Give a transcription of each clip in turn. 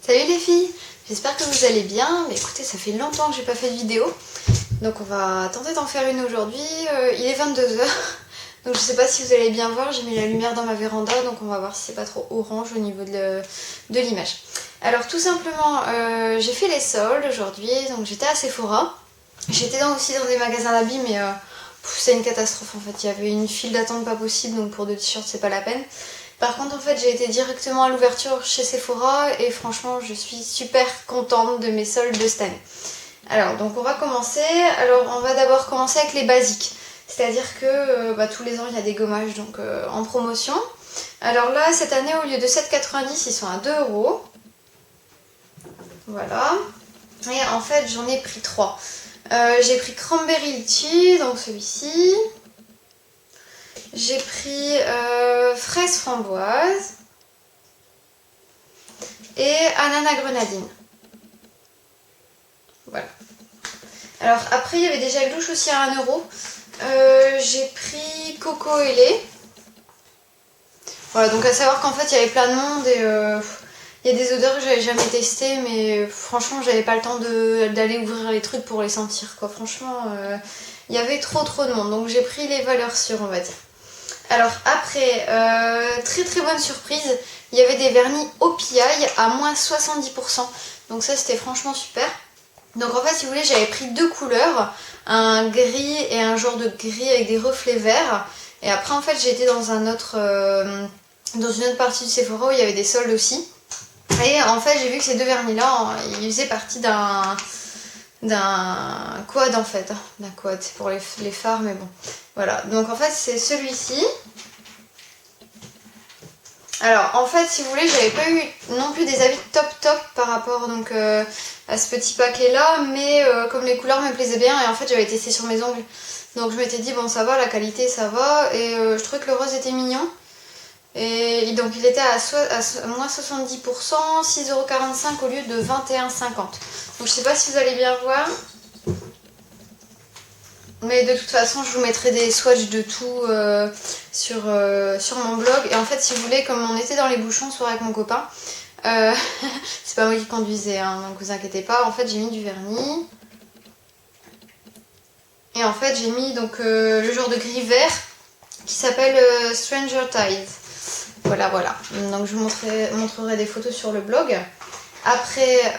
Salut les filles, j'espère que vous allez bien. Mais écoutez, ça fait longtemps que j'ai pas fait de vidéo, donc on va tenter d'en faire une aujourd'hui. Il est 22h, donc je sais pas si vous allez bien voir, j'ai mis la lumière dans ma véranda, donc on va voir si c'est pas trop orange au niveau de l'image. Alors tout simplement, j'ai fait les soldes aujourd'hui, donc j'étais à Sephora. J'étais aussi dans des magasins d'habits, mais c'est une catastrophe en fait. Il y avait une file d'attente pas possible, donc pour 2 t-shirts c'est pas la peine. Par contre en fait j'ai été directement à l'ouverture chez Sephora et franchement je suis super contente de mes soldes de cette année. Alors donc on va commencer. Alors on va d'abord commencer avec les basiques. C'est-à-dire que tous les ans il y a des gommages donc, en promotion. Alors là cette année au lieu de 7,90 ils sont à 2€. Voilà. Et en fait j'en ai pris 3. J'ai pris Cranberry Litchi, donc celui-ci. J'ai pris fraise framboise et ananas grenadine. Voilà. Alors après il y avait des gels douche aussi à 1€. J'ai pris coco et lait. Voilà, donc à savoir qu'en fait il y avait plein de monde et il y a des odeurs que j'avais jamais testées, mais franchement j'avais pas le temps d'aller ouvrir les trucs pour les sentir quoi. Franchement il y avait trop de monde, donc j'ai pris les valeurs sûres on va dire. Alors après, très bonne surprise, il y avait des vernis au piaille à moins 70%. Donc ça c'était franchement super. Donc en fait si vous voulez j'avais pris 2 couleurs, un gris et un genre de gris avec des reflets verts. Et après en fait j'ai été dans une autre partie du Sephora où il y avait des soldes aussi. Et en fait j'ai vu que ces 2 vernis là, ils faisaient partie d'un quad en fait. D'un quad, c'est pour les fards mais bon. Voilà, donc en fait c'est celui-ci. Alors en fait si vous voulez j'avais pas eu non plus des avis top par rapport donc, à ce petit paquet là, mais comme les couleurs me plaisaient bien et en fait j'avais testé sur mes ongles. Donc je m'étais dit bon ça va, la qualité ça va et je trouvais que le rose était mignon. Et donc il était à moins 70%, 6,45€ au lieu de 21,50€. Donc je sais pas si vous allez bien voir. Mais de toute façon je vous mettrai des swatchs de tout sur mon blog. Et en fait si vous voulez, comme on était dans les bouchons ce soir avec mon copain, c'est pas moi qui conduisais hein, donc vous inquiétez pas. En fait j'ai mis du vernis. Et en fait j'ai mis donc le genre de gris vert qui s'appelle Stranger Tides. Voilà. Donc je vous montrerai des photos sur le blog. Après,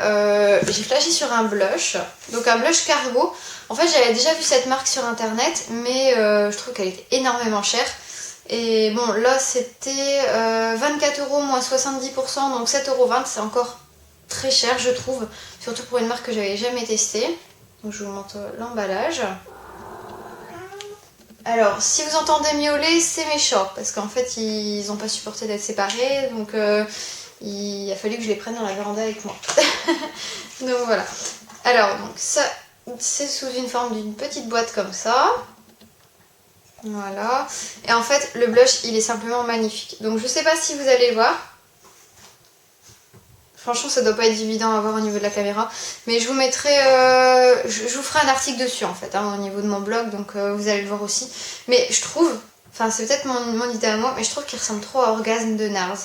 j'ai flashé sur un blush, donc un blush cargo. En fait, j'avais déjà vu cette marque sur internet, mais je trouve qu'elle était énormément chère. Et bon, là, c'était 24€ moins 70%, donc 7,20€, c'est encore très cher, je trouve. Surtout pour une marque que j'avais jamais testée. Donc je vous montre l'emballage. Alors, si vous entendez miauler, c'est mes chats, parce qu'en fait, ils n'ont pas supporté d'être séparés, donc... il a fallu que je les prenne dans la véranda avec moi. Donc voilà. Alors donc ça c'est sous une forme d'une petite boîte comme ça. Voilà. Et en fait le blush il est simplement magnifique. Donc je sais pas si vous allez voir. Franchement ça doit pas être évident à voir au niveau de la caméra. Mais je vous mettrai... je vous ferai un article dessus en fait hein, au niveau de mon blog. Donc vous allez le voir aussi. Mais je trouve... Enfin c'est peut-être mon idée à moi. Mais je trouve qu'il ressemble trop à Orgasme de NARS.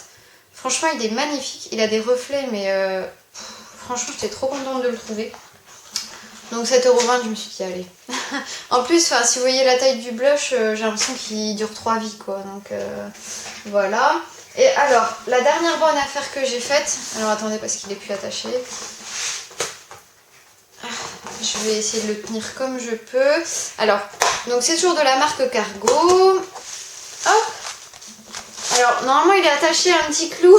Franchement il est magnifique, il a des reflets mais franchement j'étais trop contente de le trouver. Donc 7,20€ je me suis dit allez. En plus si vous voyez la taille du blush, j'ai l'impression qu'il dure 3 vies quoi. Donc voilà. Et alors la dernière bonne affaire que j'ai faite, alors attendez parce qu'il est plus attaché. Je vais essayer de le tenir comme je peux. Alors donc c'est toujours de la marque Cargo. Hop. Alors normalement il est attaché à un petit clou,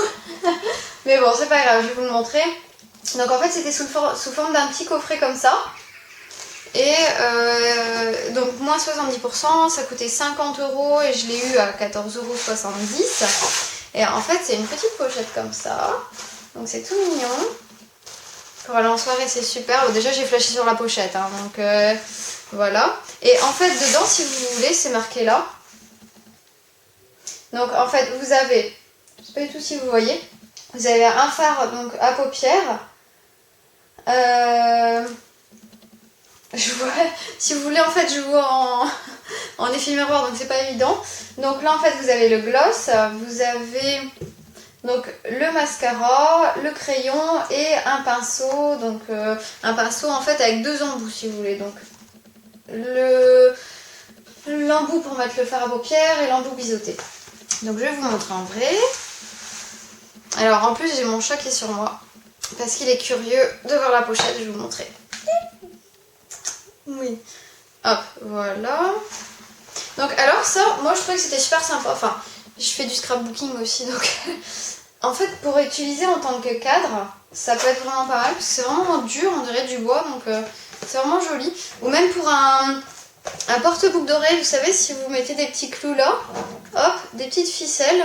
mais bon c'est pas grave, je vais vous le montrer. Donc en fait c'était sous forme d'un petit coffret comme ça. Et donc moins 70%, ça coûtait 50€ et je l'ai eu à 14,70€. Et en fait c'est une petite pochette comme ça, donc c'est tout mignon. Pour aller en soirée c'est super, bon, déjà j'ai flashé sur la pochette, hein, donc voilà. Et en fait dedans si vous voulez c'est marqué là. Donc en fait vous avez, je sais pas du tout si vous voyez, vous avez un fard donc à paupières. Je vois, si vous voulez en fait je vois en effet miroir donc c'est pas évident. Donc là en fait vous avez le gloss, vous avez Donc le mascara, le crayon et un pinceau. Donc un pinceau en fait avec 2 embouts si vous voulez. Donc l'embout pour mettre le fard à paupières et l'embout biseauté. Donc je vais vous montrer en vrai. Alors en plus j'ai mon chat qui est sur moi. Parce qu'il est curieux de voir la pochette, je vais vous montrer. Oui. Hop, voilà. Donc alors ça, moi je trouvais que c'était super sympa. Enfin, je fais du scrapbooking aussi, donc en fait pour utiliser en tant que cadre, ça peut être vraiment pas mal parce que c'est vraiment dur, on dirait du bois, donc c'est vraiment joli. Ou même pour un porte-boucle d'oreille, vous savez, si vous mettez des petits clous là, hop, des petites ficelles,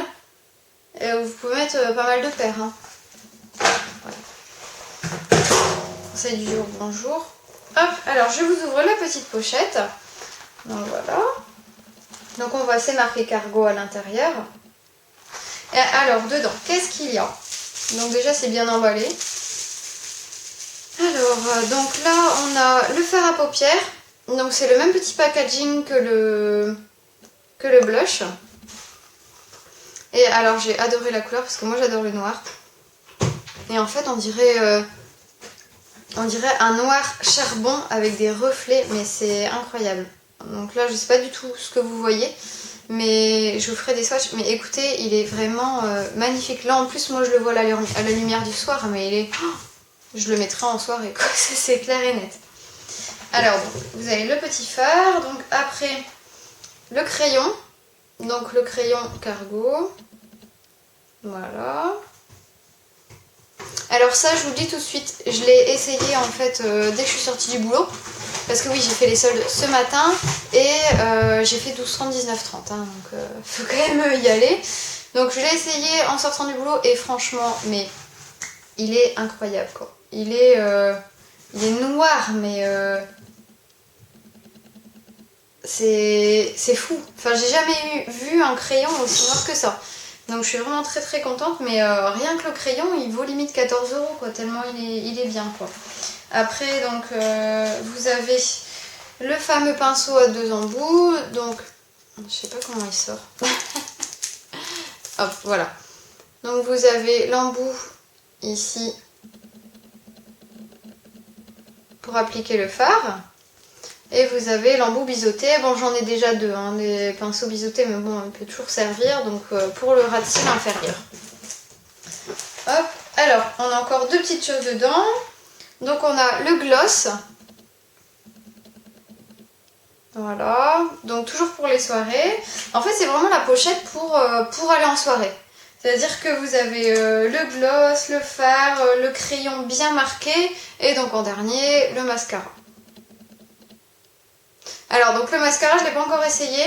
et vous pouvez mettre pas mal de paires. Hein. Voilà. C'est du jour, bonjour. Hop, alors je vous ouvre la petite pochette. Donc voilà. Donc on voit c'est marqué cargo à l'intérieur. Et alors dedans, qu'est-ce qu'il y a? Donc déjà c'est bien emballé. Alors donc là on a le fard à paupières. Donc c'est le même petit packaging que le blush. Et alors j'ai adoré la couleur parce que moi j'adore le noir. Et en fait on dirait un noir charbon avec des reflets, mais c'est incroyable. Donc là je sais pas du tout ce que vous voyez, mais je vous ferai des swatchs. Mais écoutez, il est vraiment magnifique. Là en plus moi je le vois à la lumière du soir, mais il est... Oh, je le mettrai en soirée quoi, c'est clair et net. Alors donc, vous avez le petit fard, donc après le crayon, donc le crayon cargo, voilà. Alors ça je vous le dis tout de suite, je l'ai essayé en fait dès que je suis sortie du boulot. Parce que oui, j'ai fait les soldes ce matin et j'ai fait 12,30, 19,30. Hein, donc faut quand même y aller. Donc je l'ai essayé en sortant du boulot et franchement, mais il est incroyable quoi. Il est noir, mais c'est fou. Enfin, j'ai jamais vu un crayon aussi noir que ça. Donc je suis vraiment très très contente, mais rien que le crayon, il vaut limite 14 € quoi, tellement il est bien quoi. Après donc vous avez le fameux pinceau à 2 embouts, donc je sais pas comment il sort. Hop, voilà. Donc vous avez l'embout ici pour appliquer le fard. Et vous avez l'embout biseauté. Bon, j'en ai déjà 2, hein, des pinceaux biseautés, mais bon, il peut toujours servir. Donc pour le ras de cils inférieur. Hop, alors on a encore 2 petites choses dedans. Donc on a le gloss. Voilà, donc toujours pour les soirées. En fait, c'est vraiment la pochette pour aller en soirée. C'est-à-dire que vous avez le gloss, le fard, le crayon bien marqué et donc en dernier, le mascara. Alors, donc le mascara, je ne l'ai pas encore essayé.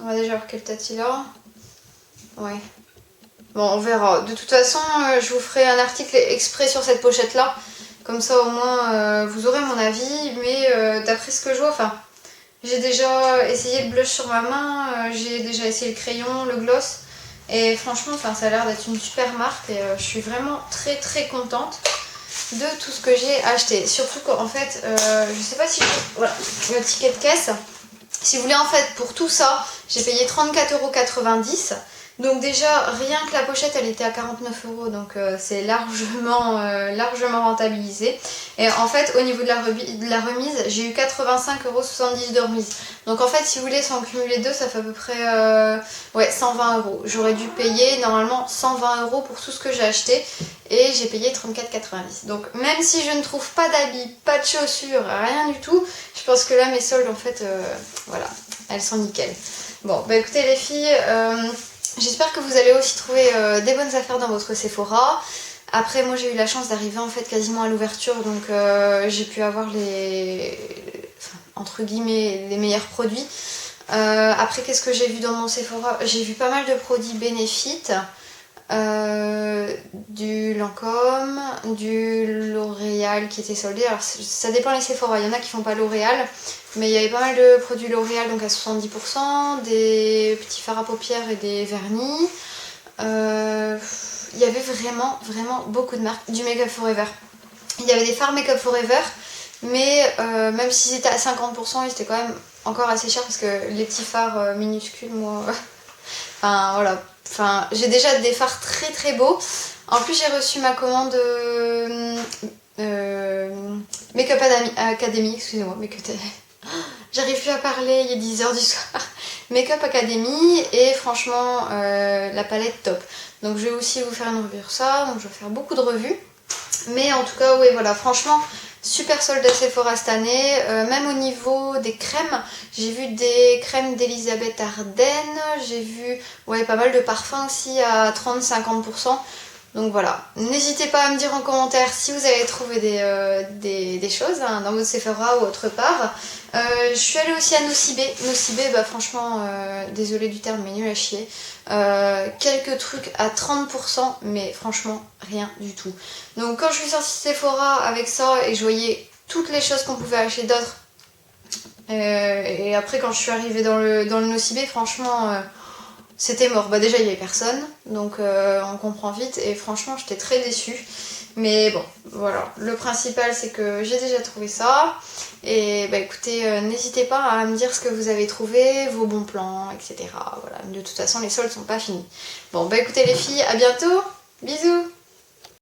On va déjà voir quelle tête il a. Ouais. Bon, on verra. De toute façon, je vous ferai un article exprès sur cette pochette-là. Comme ça, au moins, vous aurez mon avis. Mais d'après ce que je vois, enfin, j'ai déjà essayé le blush sur ma main. J'ai déjà essayé le crayon, le gloss. Et franchement, enfin, ça a l'air d'être une super marque. Et je suis vraiment très très contente de tout ce que j'ai acheté. Surtout qu'en fait, je sais pas si... Voilà, le ticket de caisse. Si vous voulez, en fait, pour tout ça, j'ai payé 34,90 €. Donc déjà, rien que la pochette, elle était à 49 €, donc c'est largement rentabilisé. Et en fait, au niveau de la remise, j'ai eu 85,70 € de remise. Donc en fait, si vous voulez, sans cumuler deux, ça fait à peu près 120 €. J'aurais dû payer normalement 120 € pour tout ce que j'ai acheté. Et j'ai payé 34,90 €. Donc même si je ne trouve pas d'habits, pas de chaussures, rien du tout, je pense que là, mes soldes, en fait, voilà, elles sont nickel. Bon, bah écoutez les filles... J'espère que vous allez aussi trouver des bonnes affaires dans votre Sephora. Après, moi j'ai eu la chance d'arriver en fait quasiment à l'ouverture, donc j'ai pu avoir entre guillemets, les meilleurs produits. Après, qu'est-ce que j'ai vu dans mon Sephora? J'ai vu pas mal de produits Benefit, du Lancôme, du L'Oréal qui était soldé. Alors ça dépend les Sephora, il y en a qui font pas L'Oréal, mais il y avait pas mal de produits L'Oréal, donc à 70%, des petits fards à paupières et des vernis. Il y avait vraiment beaucoup de marques. Du Make Up Forever. Il y avait des fards Make Up Forever, mais même s'ils étaient à 50%, ils étaient quand même encore assez chers parce que les petits fards minuscules, moi... enfin voilà, Enfin, j'ai déjà des fards très très beaux. En plus, j'ai reçu ma commande Make-up Academy, excusez-moi, j'arrive plus à parler, il est 10h du soir. Make-up Academy et franchement, la palette top. Donc je vais aussi vous faire une revue sur ça, donc je vais faire beaucoup de revues. Mais en tout cas, oui, voilà, franchement, super solde à Sephora cette année. Même au niveau des crèmes, j'ai vu des crèmes d'Elisabeth Arden, j'ai vu pas mal de parfums aussi à 30-50%. Donc voilà, n'hésitez pas à me dire en commentaire si vous avez trouvé des choses hein, dans votre Sephora ou autre part. Je suis allée aussi à Nocibé. Nocibé, bah franchement, désolée du terme, mais nul à chier. Quelques trucs à 30%, mais franchement, rien du tout. Donc quand je suis sortie de Sephora avec ça et je voyais toutes les choses qu'on pouvait acheter d'autres, et après quand je suis arrivée dans le Nocibé, franchement... c'était mort. Bah déjà il y avait personne, donc on comprend vite et franchement j'étais très déçue. Mais bon, voilà. Le principal c'est que j'ai déjà trouvé ça. Et bah écoutez, n'hésitez pas à me dire ce que vous avez trouvé, vos bons plans, etc. Voilà. De toute façon les soldes sont pas finis. Bon bah écoutez les filles, à bientôt. Bisous.